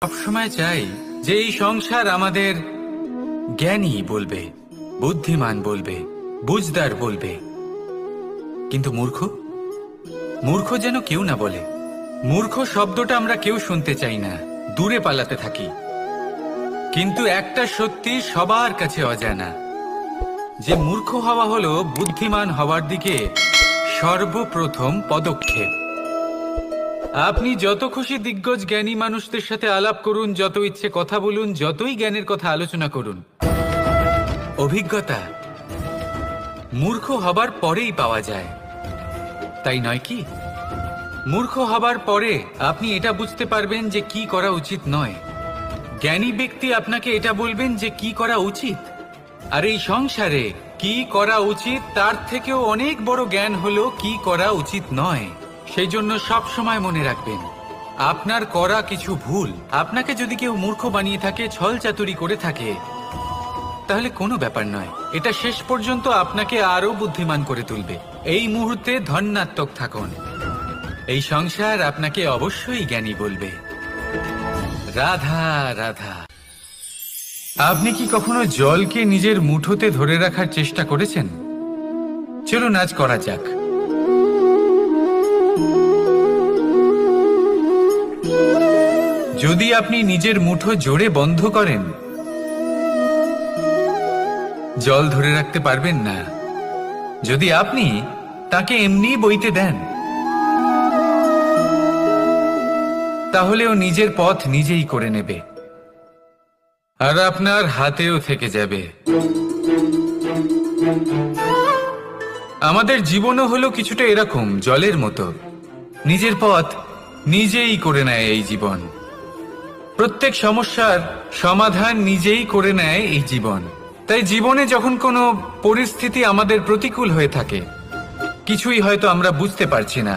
সবসময় চাই যে এই সংসার আমাদের জ্ঞানী বলবে, বুদ্ধিমান বলবে, বুঝদার বলবে, কিন্তু মূর্খ মূর্খ যেন কেউ না বলে। মূর্খ শব্দটা আমরা কেউ শুনতে চাই না, দূরে পালাতে থাকি। কিন্তু একটা সত্যি সবার কাছে অজানা, যে মূর্খ হওয়া হলো বুদ্ধিমান হওয়ার দিকে সর্বপ্রথম পদক্ষেপ। আপনি যত খুশি দিগ্গজ জ্ঞানী মানুষদের সাথে আলাপ করুন, যত ইচ্ছে কথা বলুন, যতই জ্ঞানের কথা আলোচনা করুন, অভিজ্ঞতা মূর্খ হবার পরেই পাওয়া যায়, তাই নয় কি? মূর্খ হবার পরে আপনি এটা বুঝতে পারবেন যে কি করা উচিত নয়। জ্ঞানী ব্যক্তি আপনাকে এটা বলবেন যে কি করা উচিত। আর এই সংসারে কি করা উচিত তার থেকেও অনেক বড় জ্ঞান হলো কি করা উচিত নয়। সেই জন্য সব সময় মনে রাখবেন, আপনার করা কিছু ভুল আপনাকে যদি কেউ মূর্খ বানিয়ে থাকে, ছল চাতুরি করে থাকে, তাহলে কোনো ব্যাপার নয়, এটা শেষ পর্যন্ত আপনাকে আরো বুদ্ধিমান করে তুলবে। এই মুহূর্তে ধন্যাত্মক থাকুন, এই সংসার আপনাকে অবশ্যই জ্ঞানী বলবে। রাধা রাধা। আপনি কি কখনো জলকে নিজের মুঠোতে ধরে রাখার চেষ্টা করেছেন? চলুন আজ করা যাক। যদি আপনি নিজের মুঠো জোরে বন্ধ করেন, জল ধরে রাখতে পারবেন না। যদি আপনি তাকে এমনি বইতে দেন, তাহলে ও নিজের পথ নিজেই করে নেবে, আর আপনার হাতেও থেকে যাবে। আমাদের জীবনও হলো কিছুটা এরকম, জলের মতো, নিজের পথ নিজেই করে নেয় এই জীবন। প্রত্যেক সমস্যার সমাধান নিজেই করে নেয় এই জীবন। তাই জীবনে যখন কোনো পরিস্থিতি আমাদের প্রতিকূল হয়ে থাকে, কিছুই হয়তো আমরা বুঝতে পারছি না,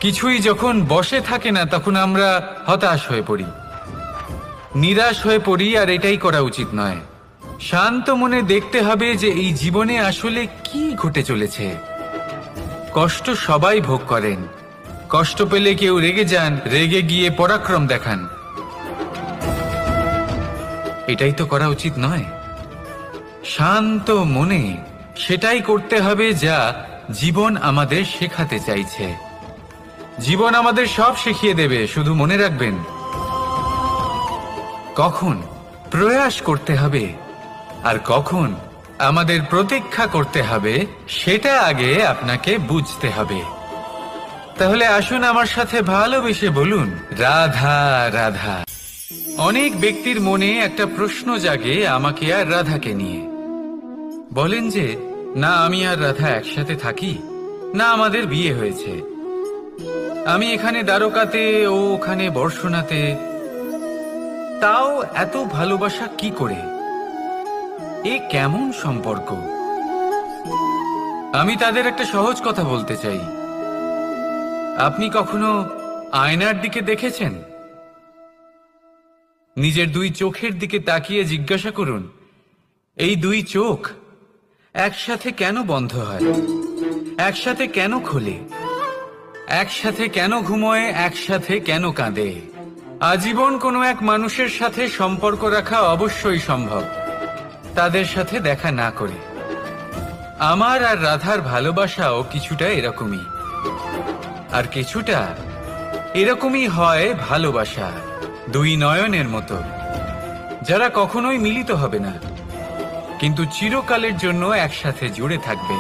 কিছুই যখন বসে থাকে না, তখন আমরা হতাশ হয়ে পড়ি, নিরাশ হয়ে পড়ি। আর এটাই করা উচিত নয়। শান্ত মনে দেখতে হবে যে এই জীবনে আসলে কি ঘটে চলেছে। কষ্ট সবাই ভোগ করেন, কষ্ট পেলে কেউ রেগে যান, রেগে গিয়ে পরাক্রম দেখান। এটাই তো করা উচিত নয়। শান্ত মনে সেটাই করতে হবে যা জীবন আমাদের শেখাতে চাইছে। জীবন আমাদের সব শিখিয়ে দেবে, শুধু মনে রাখবেন কখন প্রয়াস করতে হবে আর কখন আমাদের প্রতীক্ষা করতে হবে, সেটা আগে আপনাকে বুঝতে হবে। তাহলে আসুন আমার সাথে ভালোবেসে বলুন, রাধা রাধা। অনেক ব্যক্তির মনে একটা প্রশ্ন জাগে আমাকে আর রাধাকে নিয়ে। বলেন যে, না আমি আর রাধা একসাথে থাকি, না আমাদের বিয়ে হয়েছে, আমি এখানে দ্বারকাতে, ও ওখানে বর্ষণাতে, তাও এত ভালোবাসা কি করে? এ কেমন সম্পর্ক? আমি তাদের একটা সহজ কথা বলতে চাই। আপনি কখনো আয়নার দিকে দেখেছেন? নিজের দুই চোখের দিকে তাকিয়ে জিজ্ঞাসা করুন, এই দুই চোখ একসাথে কেন বন্ধ হয়, একসাথে কেন খোলে, একসাথে কেন ঘুমোয়, একসাথে কেন কাঁদে? আজীবন কোনো এক মানুষের সাথে সম্পর্ক রাখা অবশ্যই সম্ভব, তাদের সাথে দেখা না করে। আমার আর রাধার ভালোবাসাও কিছুটা এরকমই, আর কিছুটা এরকমই হয় ভালোবাসা দুই নয়নের মতো, যারা কখনোই মিলিত হবে না, কিন্তু চিরকালের জন্য একসাথে জুড়ে থাকবে।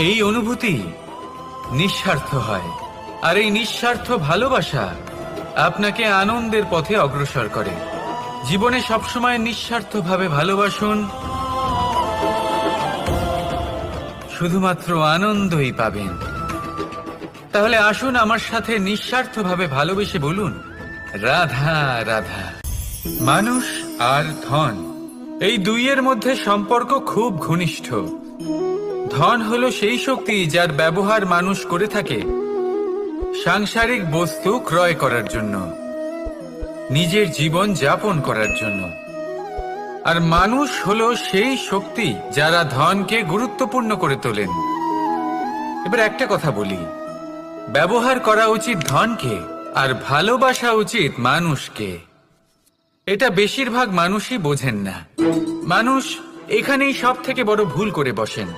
এই অনুভূতি নিঃস্বার্থ হয়, আর এই নিঃস্বার্থ ভালোবাসা আপনাকে আনন্দের পথে অগ্রসর করে। জীবনে সবসময় নিঃস্বার্থভাবে ভালোবাসুন, শুধুমাত্র আনন্দই পাবেন। তাহলে আসুন আমার সাথে নিঃস্বার্থভাবে ভালোবেসে বলুন, রাধা রাধা। মানুষ আর ধন, এই দুইয়ের মধ্যে সম্পর্ক খুব ঘনিষ্ঠ। ধন হলো সেই শক্তি যার ব্যবহার মানুষ করে থাকে সাংসারিক বস্তু ক্রয় করার জন্য, নিজের জীবন যাপন করার জন্য। আর মানুষ হলো সেই শক্তি যারা ধনকে গুরুত্বপূর্ণ করে তোলেন। এবার একটা কথা বলি, ব্যবহার করা উচিত ধনকে, আর ভালোবাসা উচিত মানুষকে। এটা বেশিরভাগ মানুষই বোঝেন না। মানুষ এখানেই সব থেকে বড় ভুল করে বসেন।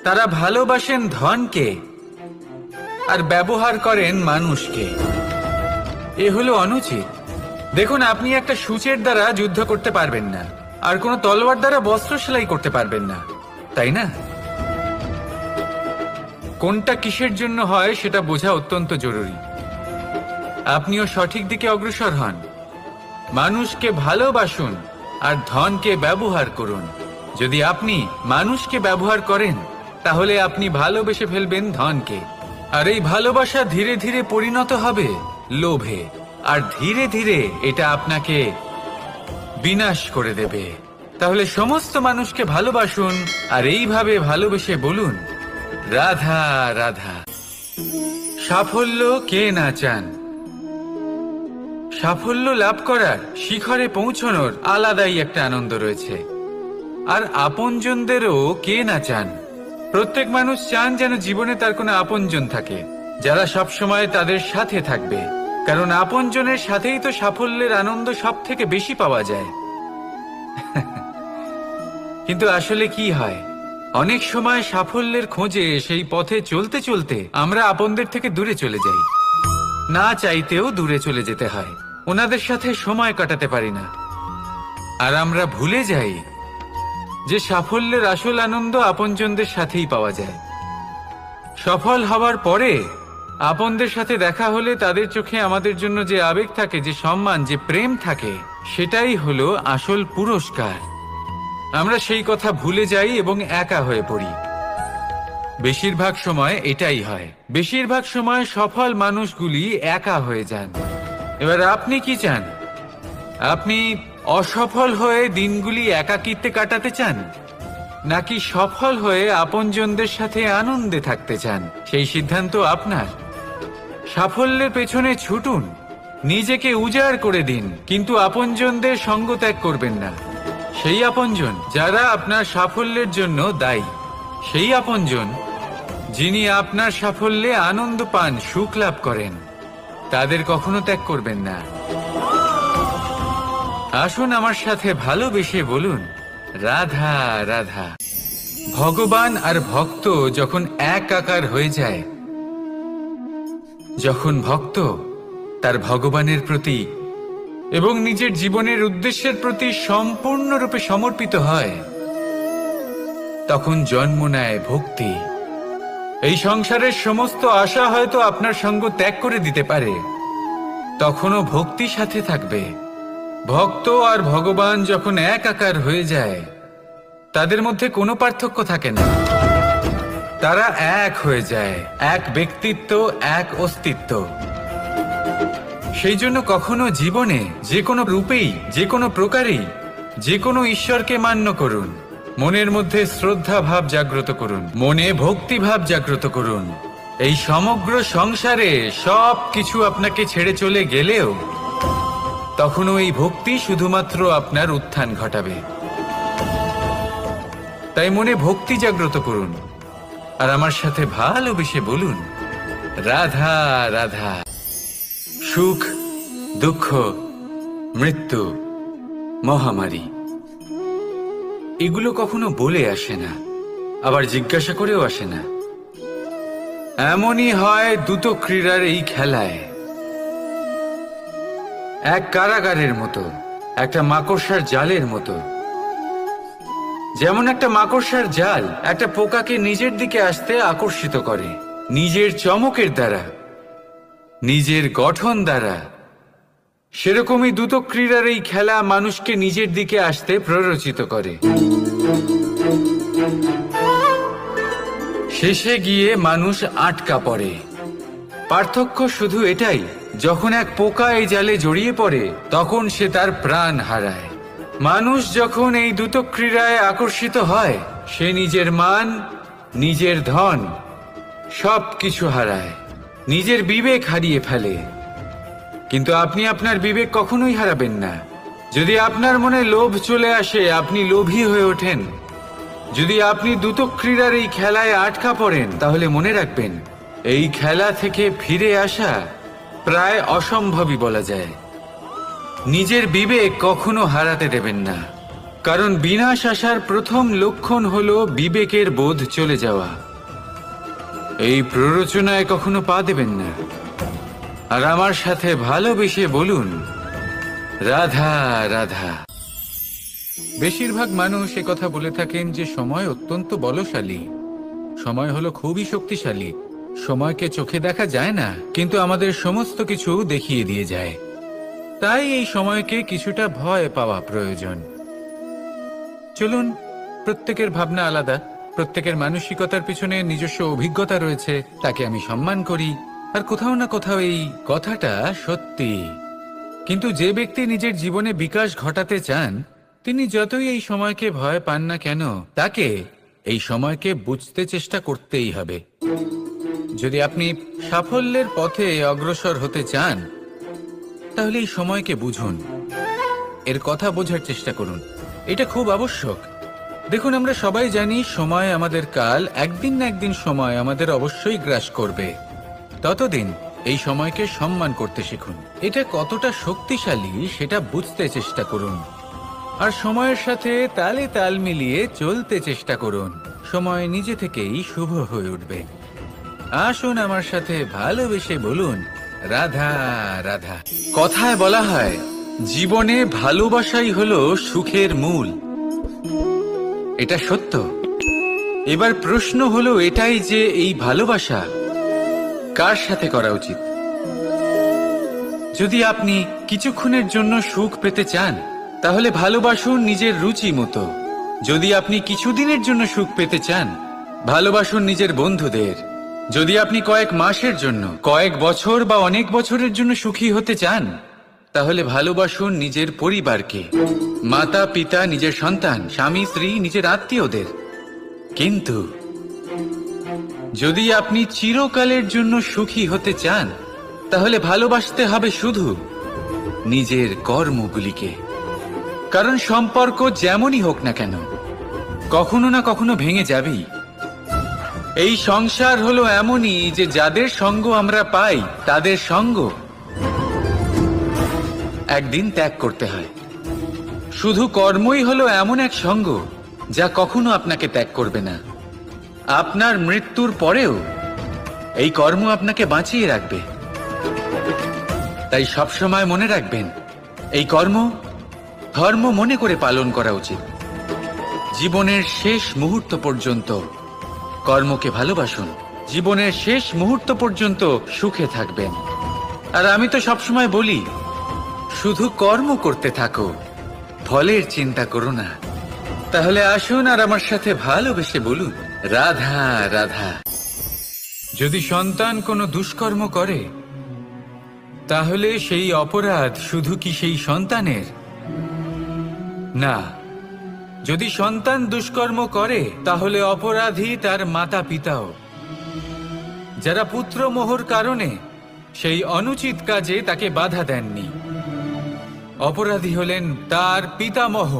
তারা ভালোবাসেন ধনকে আর ব্যবহার করেন মানুষকে। এ হলো অনুচিত। দেখুন, আপনি একটা সূচের দ্বারা যুদ্ধ করতে পারবেন না, আর কোনো তলোয়ার দ্বারা বস্ত্র সেলাই করতে পারবেন না, তাই না? কোনটা কিসের জন্য হয় সেটা বোঝা অত্যন্ত জরুরি। আপনিও সঠিক দিকে অগ্রসর হন। মানুষকে ভালোবাসুন আর ধনকে ব্যবহার করুন। যদি আপনি মানুষকে ব্যবহার করেন তাহলে আপনি ভালোবেসে ফেলবেন ধনকে, আর এই ভালোবাসা ধীরে ধীরে পরিণত হবে লোভে, আর ধীরে ধীরে এটা আপনাকে বিনাশ করে দেবে। তাহলে সমস্ত মানুষকে ভালোবাসুন আর এইভাবে ভালোবেসে বলুন, রাধা রাধা। সাফল্য কে না চান? সাফল্য লাভ করার, শিখরে পৌঁছানোর আলাদাই একটা আনন্দ রয়েছে। আর আপনজনদেরও কে না চান? প্রত্যেক মানুষ চান যেন জীবনে তার কোনো আপনজন থাকে, যারা সবসময় তাদের সাথে থাকবে। কারণ আপনজনের সাথেই তো সাফল্যের আনন্দ সব থেকে বেশি পাওয়া যায়। কিন্তু আসলে কি হয়, অনেক সময় সাফল্যের খোঁজে সেই পথে চলতে চলতে আমরা আপনদের থেকে দূরে চলে যাই। না চাইতেও দূরে চলে যেতে হয়, ওনাদের সাথে সময় কাটাতে পারি না। আর আমরা ভুলে যাই যে সাফল্যের আসল আনন্দ আপনজনদের সাথেই পাওয়া যায়। সফল হওয়ার পরে আপনদের সাথে দেখা হলে তাদের চোখে আমাদের জন্য যে আবেগ থাকে, যে সম্মান, যে প্রেম থাকে, সেটাই হলো আসল পুরস্কার। আমরা সেই কথা ভুলে যাই এবং একা হয়ে পড়ি। বেশিরভাগ সময় এটাই হয়। বেশিরভাগ সময় সফল মানুষগুলি একা হয়ে যান। এবার আপনি কি চান? আপনি অসফল হয়ে দিনগুলি একাকিত্বে কাটাতে চান, নাকি সফল হয়ে আপনজনদের সাথে আনন্দে থাকতে চান? সেই সিদ্ধান্ত আপনার। সাফল্যের পেছনে ছুটুন, নিজেকে উজাড় করে দিন, কিন্তু আপনজনদের সঙ্গ ত্যাগ করবেন না। সেই আপনজন যারা আপনার সাফল্যের জন্য দায়ী, সেই আপনজন যিনি আপনার সাফল্যে আনন্দ পান, সুখ লাভ করেন, তাদের কখনো ত্যাগ করবেন না। আসুন আমার সাথে ভালোবেসে বলুন, রাধা রাধা। ভগবান আর ভক্ত যখন একাকার হয়ে যায়, যখন ভক্ত তার ভগবানের প্রতি এবং নিজের জীবনের উদ্দেশ্যের প্রতি সম্পূর্ণরূপে সমর্পিত হয়, তখন জন্ম নেয় ভক্তি। এই সংসারের সমস্ত আশা হয়তো আপনার সঙ্গ ত্যাগ করে দিতে পারে, তখনও ভক্তি সাথে থাকবে। ভক্ত আর ভগবান যখন একাকার হয়ে যায়, তাদের মধ্যে কোনো পার্থক্য থাকে না। তারা এক হয়ে যায়, এক ব্যক্তিত্ব, এক অস্তিত্ব। সেই জন্য কখনো জীবনে যে কোনো রূপেই, যে কোনো প্রকারেই, যে কোনো ঈশ্বরকে মান্য করুন। মনের মধ্যে শ্রদ্ধা ভাব জাগ্রত করুন, মনে ভক্তি ভাব জাগ্রত করুন। এই সমগ্র সংসারে সব কিছু আপনাকে ছেড়ে চলে গেলেও তখনও এই ভক্তি শুধুমাত্র আপনার উত্থান ঘটাবে। তাই মনে ভক্তি জাগ্রত করুন আর আমার সাথে ভালোবেসে বলুন, রাধা রাধা। সুখ, দুঃখ, মৃত্যু, মহামারী, এগুলো কখনো বলে আসে না, আবার জিজ্ঞাসা করেও আসে না। এমনই হয় দ্রুত ক্রীড়ার এই খেলায়। এক কারাগারের মতো, একটা মাকড়সার জালের মতো। যেমন একটা মাকড়সার জাল একটা পোকাকে নিজের দিকে আসতে আকর্ষিত করে, নিজের চমকের দ্বারা, নিজের গঠন দ্বারা। সেরকমই দ্রুত ক্রীড়ার এই খেলা মানুষকে নিজের দিকে আসতে প্ররোচিত করে। শেষে গিয়ে মানুষ আটকা পড়ে। পার্থক্য শুধু এটাই, যখন এক পোকা এই জালে জড়িয়ে পড়ে তখন সে তার প্রাণ হারায়। মানুষ যখন এই দ্রুত ক্রীড়ায় আকর্ষিত হয়, সে নিজের মান, নিজের ধন সব কিছু হারায়, নিজের বিবেক হারিয়ে ফেলে। কিন্তু আপনি আপনার বিবেক কখনোই হারাবেন না। যদি আপনার মনে লোভ চলে আসে, আপনি লোভী হয়ে ওঠেন। যদি আপনি দ্রুত ক্রীড়ার এই খেলায় আটকা পড়েন, তাহলে মনে রাখবেন, এই খেলা থেকে ফিরে আসা প্রায় অসম্ভবই বলা যায়। নিজের বিবেক কখনো হারাতে দেবেন না, কারণ বিনাশ আসার প্রথম লক্ষণ হলো বিবেকের বোধ চলে যাওয়া। এই প্ররোচনায় কখনো পা দেবেন না। আর আমার সাথে ভালোবেসে বলুন, রাধা রাধা। বেশিরভাগ মানুষ কথা বলে থাকেন যে সময় অত্যন্ত বলশালী, সময় হলো খুবই শক্তিশালী। সময়কে চোখে দেখা যায় না, কিন্তু আমাদের সমস্ত কিছু দেখিয়ে দিয়ে যায়। তাই এই সময়কে কিছুটা ভয় পাওয়া প্রয়োজন। চলুন, প্রত্যেকের ভাবনা আলাদা, প্রত্যেকের মানসিকতার পিছনে নিজস্ব অভিজ্ঞতা রয়েছে, তাকে আমি সম্মান করি। আর কোথাও না কোথাও এই কথাটা সত্যি। কিন্তু যে ব্যক্তি নিজের জীবনে বিকাশ ঘটাতে চান, তিনি যতই এই সময়কে ভয় পান না কেন, তাকে এই সময়কে বুঝতে চেষ্টা করতেই হবে। যদি আপনি সাফল্যের পথে অগ্রসর হতে চান, তাহলে এই সময়কে বুঝুন, এর কথা বোঝার চেষ্টা করুন। এটা খুব আবশ্যক। দেখুন, আমরা সবাই জানি সময় আমাদের কাল, একদিন না একদিন সময় আমাদের অবশ্যই গ্রাস করবে। ততদিন এই সময়কে সম্মান করতে শিখুন। এটা কতটা শক্তিশালী সেটা বুঝতে চেষ্টা করুন, আর সময়ের সাথে তালে তাল মিলিয়ে চলতে চেষ্টা করুন। সময় নিজে থেকেই শুভ হয়ে উঠবে। আসুন আমার সাথে ভালোবেসে বলুন, রাধা রাধা। কথায় বলা হয়, জীবনে ভালোবাসাই হলো সুখের মূল। এটা সত্য। এবার প্রশ্ন হলো এটাই যে এই ভালোবাসা কার সাথে করা উচিত। যদি আপনি কিছুক্ষণের জন্য সুখ পেতে চান, তাহলে ভালোবাসুন নিজের রুচি মতো। যদি আপনি কিছুদিনের জন্য সুখ পেতে চান, ভালোবাসুন নিজের বন্ধুদের। যদি আপনি কয়েক মাসের জন্য, কয়েক বছর বা অনেক বছরের জন্য সুখী হতে চান, তাহলে ভালোবাসুন নিজের পরিবারকে, মাতা পিতা, নিজের সন্তান, স্বামী স্ত্রী, নিজের আত্মীয়দের। কিন্তু যদি আপনি চিরকালের জন্য সুখী হতে চান, তাহলে ভালোবাসতে হবে শুধু নিজের কর্মগুলিকে। কারণ সম্পর্ক যেমনই হোক না কেন, কখনো না কখনো ভেঙে যাবেই। এই সংসার হলো এমনই যে যাদের সঙ্গ আমরা পাই, তাদের সঙ্গ একদিন ত্যাগ করতে হয়। শুধু কর্মই হলো এমন এক সঙ্গ যা কখনো আপনাকে ত্যাগ করবে না। আপনার মৃত্যুর পরেও এই কর্ম আপনাকে বাঁচিয়ে রাখবে। তাই সবসময় মনে রাখবেন, এই কর্ম ধর্ম মনে করে পালন করা উচিত। জীবনের শেষ মুহূর্ত পর্যন্ত কর্মকে ভালোবাসুন। জীবনের শেষ মুহূর্ত পর্যন্ত সুখে থাকবেন। আর আমি তো সবসময় বলি, শুধু কর্ম করতে থাকো, ফলের চিন্তা করো না। তাহলে আসুন আর আমার সাথে ভালোবেসে বলুন, রাধা রাধা। যদি সন্তান কোনো দুষ্কর্ম করে, তাহলে সেই অপরাধ শুধু কি সেই সন্তানের? না, যদি সন্তান দুষ্কর্ম করে, তাহলে অপরাধী তার মাতা পিতাও, যারা পুত্র মোহর কারণে সেই অনুচিত কাজে তাকে বাধা দেননি। অপরাধী হলেন তার পিতামহ,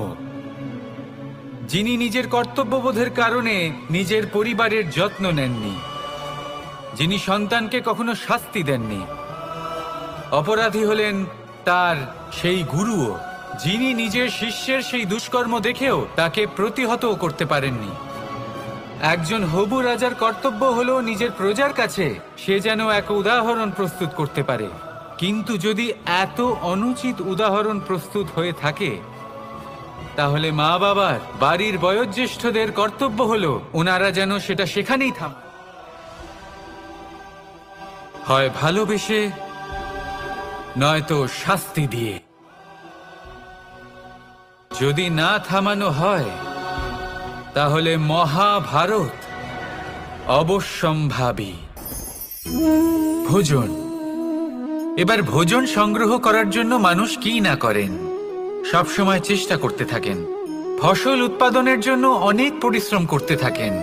যিনি নিজের কর্তব্যবোধের কারণে নিজের পরিবারের যত্ন নেননি, যিনি সন্তানকে কখনো শাস্তি দেননি। অপরাধী হলেন তার সেই গুরুও, যিনি নিজের শিষ্যের সেই দুষ্কর্ম দেখেও তাকে প্রতিহত করতে পারেননি। একজন হবু রাজার কর্তব্য হলো নিজের প্রজার কাছে সে যেন এক উদাহরণ প্রস্তুত করতে পারে। কিন্তু যদি এত অনুচিত উদাহরণ প্রস্তুত হয়ে থাকে, তাহলে মা বাবার, বাড়ির বয়োজ্যেষ্ঠদের কর্তব্য হলো ওনারা যেন সেটা সেখানেই হয় ভালোবেসে, নয়তো শাস্তি দিয়ে। যদি না থামানো হয়, তাহলে মহাভারত অবশ্যম্ভাবী। ভোজন। এবার ভোজন সংগ্রহ করার জন্য মানুষ কি না করেন, সবসময় চেষ্টা করতে থাকেন। ফসল উৎপাদনের জন্য অনেক পরিশ্রম করতে থাকেন,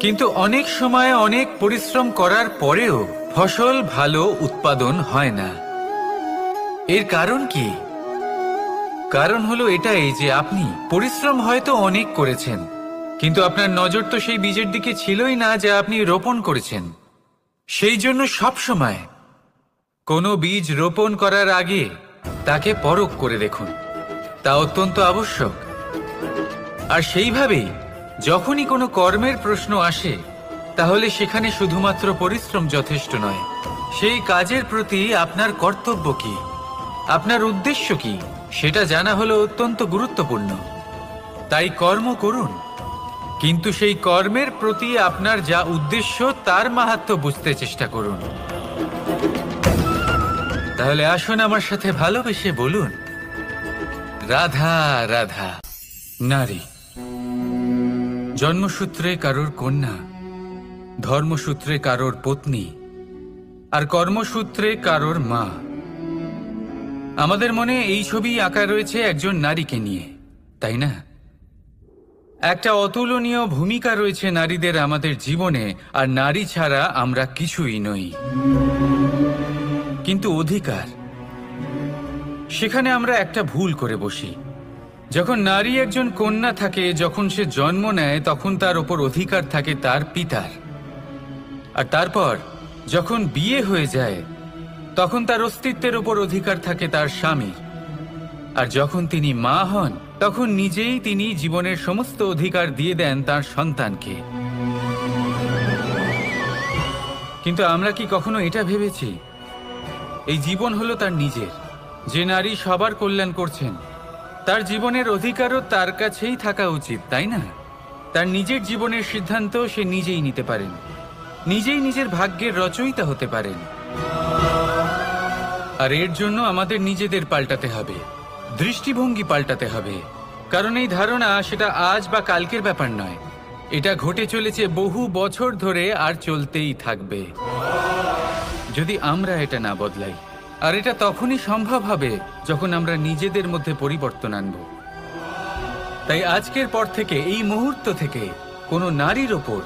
কিন্তু অনেক সময় অনেক পরিশ্রম করার পরেও ফসল ভালো উৎপাদন হয় না। এর কারণ কি? কারণ হলো এটাই যে আপনি পরিশ্রম হয়তো অনেক করেছেন, কিন্তু আপনার নজর তো সেই বীজের দিকে ছিলই না যা আপনি রোপণ করেছেন। সেই জন্য সবসময় কোনো বীজ রোপণ করার আগে তাকে পরখ করে দেখুন, তা অত্যন্ত আবশ্যক। আর সেইভাবেই যখনই কোনো কর্মের প্রশ্ন আসে, তাহলে সেখানে শুধুমাত্র পরিশ্রম যথেষ্ট নয়। সেই কাজের প্রতি আপনার কর্তব্য কি, আপনার উদ্দেশ্য কি, সেটা জানা হলো অত্যন্ত গুরুত্বপূর্ণ। তাই কর্ম করুন, কিন্তু সেই কর্মের প্রতি আপনার যা উদ্দেশ্য তার মাহাত্ম্য বুঝতে চেষ্টা করুন। তাহলে আসুন আমার সাথে ভালোবেসে বলুন, রাধা রাধা। নারী জন্মসূত্রে কারোর কন্যা, ধর্মসূত্রে কারোর পত্নী, আর কর্মসূত্রে কারোর মা। আমাদের মনে এই ছবি আঁকা রয়েছে একজন নারীকে নিয়ে, তাই না? একটা অতুলনীয় ভূমিকা রয়েছে নারীদের আমাদের জীবনে, আর নারী ছাড়া আমরা কিছুই নই। কিন্তু অধিকার, সেখানে আমরা একটা ভুল করে বসি। যখন নারী একজন কন্যা থাকে, যখন সে জন্ম নেয়, তখন তার ওপর অধিকার থাকে তার পিতার। আর তারপর যখন বিয়ে হয়ে যায়, তখন তার অস্তিত্বের ওপর অধিকার থাকে তার স্বামীর। আর যখন তিনি মা হন, তখন নিজেই তিনি জীবনের সমস্ত অধিকার দিয়ে দেন তার সন্তানকে। কিন্তু আমরা কি কখনো এটা ভেবেছি, এই জীবন হলো তার নিজের? যে নারী সবার কল্যাণ করছেন, তার জীবনের অধিকারও তার কাছেই থাকা উচিত, তাই না? তার নিজের জীবনের সিদ্ধান্ত সে নিজেই নিতে পারেন, নিজেই নিজের ভাগ্যের রচয়িতা হতে পারেন। আর এর জন্য আমাদের নিজেদের পাল্টাতে হবে, দৃষ্টিভঙ্গি পাল্টাতে হবে। কারণ এই ধারণা সেটা আজ বা কালকের ব্যাপার নয়, এটা ঘটে চলেছে বহু বছর ধরে, আর চলতেই থাকবে যদি আমরা এটা না বদলাই। আর এটা তখনই সম্ভব হবে যখন আমরা নিজেদের মধ্যে পরিবর্তন আনব। তাই আজকের পর থেকে, এই মুহূর্ত থেকে, কোনো নারীর ওপর